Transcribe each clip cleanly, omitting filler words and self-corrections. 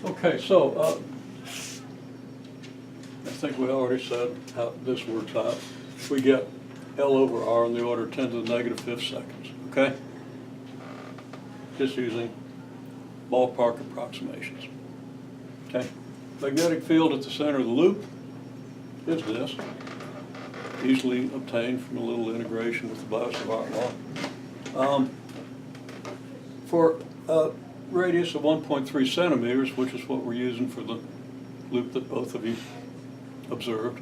Okay, so I think we already said how this works out. We get L over R in the order of 10 to the negative fifth seconds, okay? Just using ballpark approximations, okay? Magnetic field at the center of the loop is this, easily obtained from a little integration with the Biot-Savart law. For a radius of 1.3 centimeters, which is what we're using for the loop that both of you observed.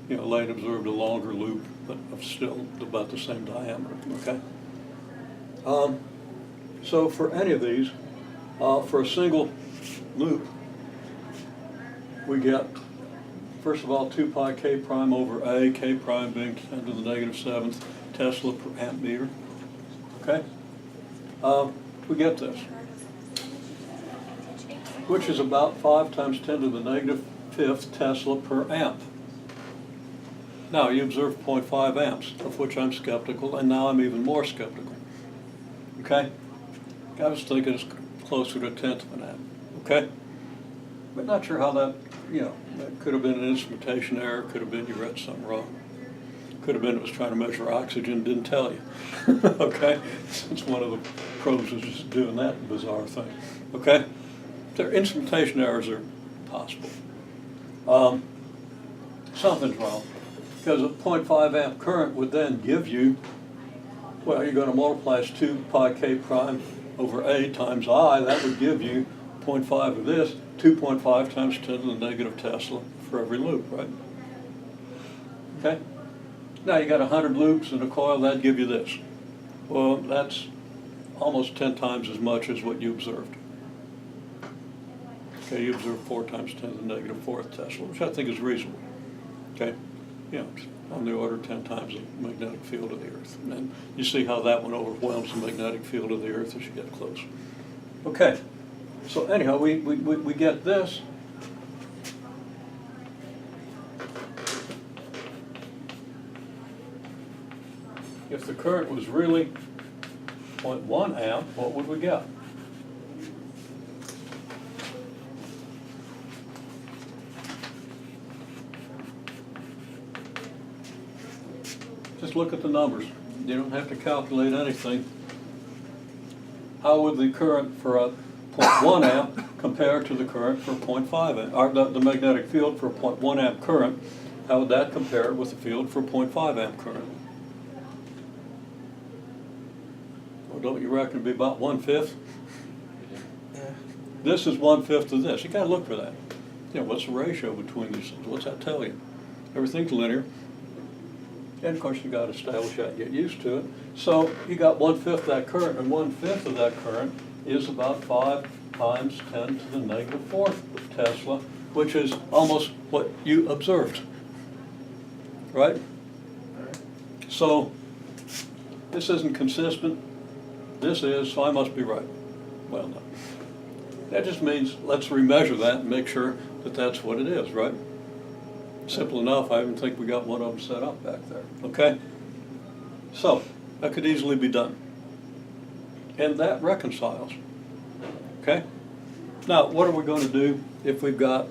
You know, Lane observed a longer loop, but of still about the same diameter, okay? So for any of these, for a single loop, we get, first of all, 2 pi k prime over A, k prime being 10 to the negative 7th Tesla per amp meter, okay? We get this, which is about 5 times 10 to the negative 5th Tesla per amp. Now, you observe 0.5 amps, of which I'm skeptical, and now I'm even more skeptical. Okay? I was thinking it's closer to a tenth of an amp. Okay? But not sure how that, you know, that could have been an instrumentation error, could have been you read something wrong. Could have been it was trying to measure oxygen, didn't tell you. Okay? Since one of the probes was just doing that bizarre thing. Okay? Their instrumentation errors are possible. Something's wrong. Because a 0.5 amp current would then give you, well, you're going to multiply as 2 pi k prime over A times I. That would give you 0.5 of this, 2.5 times 10 to the negative Tesla for every loop, right? Okay? Now you got 100 loops in a coil, that'd give you this. Well, that's almost 10 times as much as what you observed. Okay, you observed 4 times 10 to the negative 4th Tesla, which I think is reasonable. Okay? You know, it's on the order of 10 times the magnetic field of the Earth. And you see how that one overwhelms the magnetic field of the Earth as you get close. Okay, so anyhow, we get this. If the current was really 0.1 amp, what would we get? Just look at the numbers. You don't have to calculate anything. How would the current for a 0.1 amp compare to the current for 0.5 amp? Or the magnetic field for a 0.1 amp current, how would that compare with the field for a 0.5 amp current? Well, don't you reckon it'd be about 1/5? Yeah. This is 1/5 of this. You got to look for that. You know, what's the ratio between these things? What's that tell you? Everything's linear. And of course you got to establish that and get used to it. So you got 1/5 that current, and 1/5 of that current is about 5 times 10 to the negative 4th Tesla, which is almost what you observed. Right? So this isn't consistent. This is, so I must be right. Well, no. That just means let's remeasure that and make sure that that's what it is, right? Simple enough. I even think we got one of them set up back there. Okay? So, that could easily be done. And that reconciles. Okay? Now, what are we going to do if we've got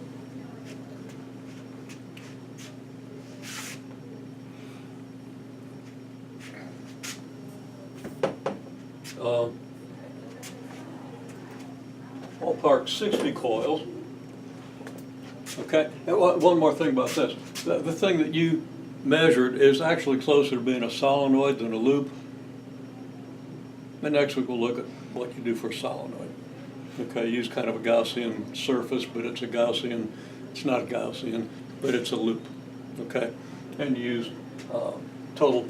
ballpark 60 coils? Okay, and one more thing about this. The thing that you measured is actually closer to being a solenoid than a loop. And next week we'll look at what you do for a solenoid. Okay, use kind of a Gaussian surface, but it's not a Gaussian, but it's a loop. Okay, and you use total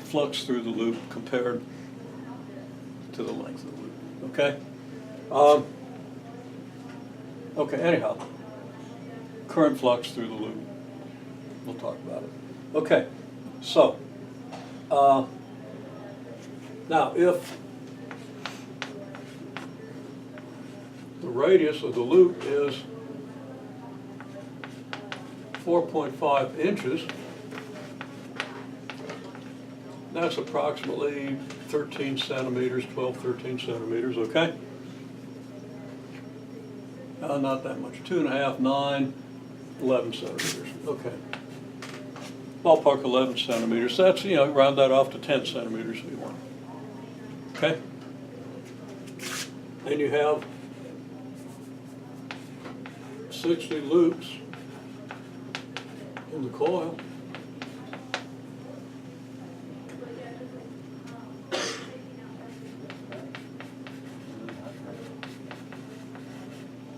flux through the loop compared to the length of the loop. Okay? Okay, anyhow. Current flux through the loop. We'll talk about it. Okay, so now if the radius of the loop is 4.5 inches, that's approximately 13 centimeters, 12, 13 centimeters, okay? Not that much, 2.5, 9, 11 centimeters, okay. Ballpark 11 centimeters, that's, you know, round that off to 10 centimeters if you want. Okay? Then you have 60 loops in the coil.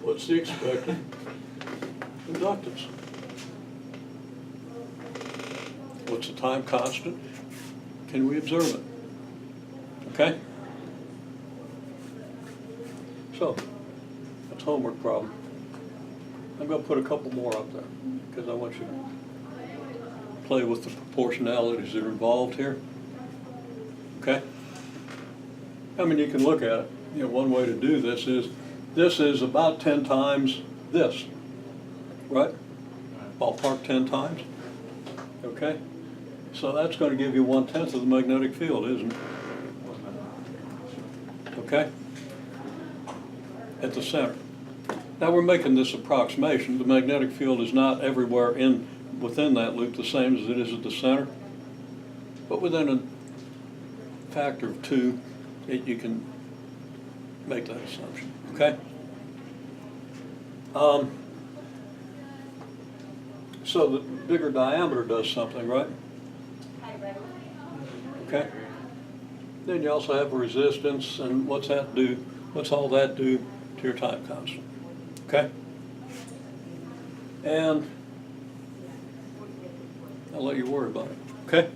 What's the expected inductance? What's the time constant? Can we observe it? Okay? So, that's homework problem. I'm going to put a couple more up there because I want you to play with the proportionalities that are involved here. Okay? I mean, you can look at it. You know, one way to do this is about 10 times this, right? Ballpark 10 times. Okay? So that's going to give you 1/10 of the magnetic field, isn't it? Okay? At the center. Now we're making this approximation. The magnetic field is not everywhere within that loop the same as it is at the center, but within a factor of 2, you can make that assumption. Okay? So the bigger diameter does something, right? Okay? Then you also have a resistance, and what's all that do to your time constant? Okay? And I'll let you worry about it. Okay?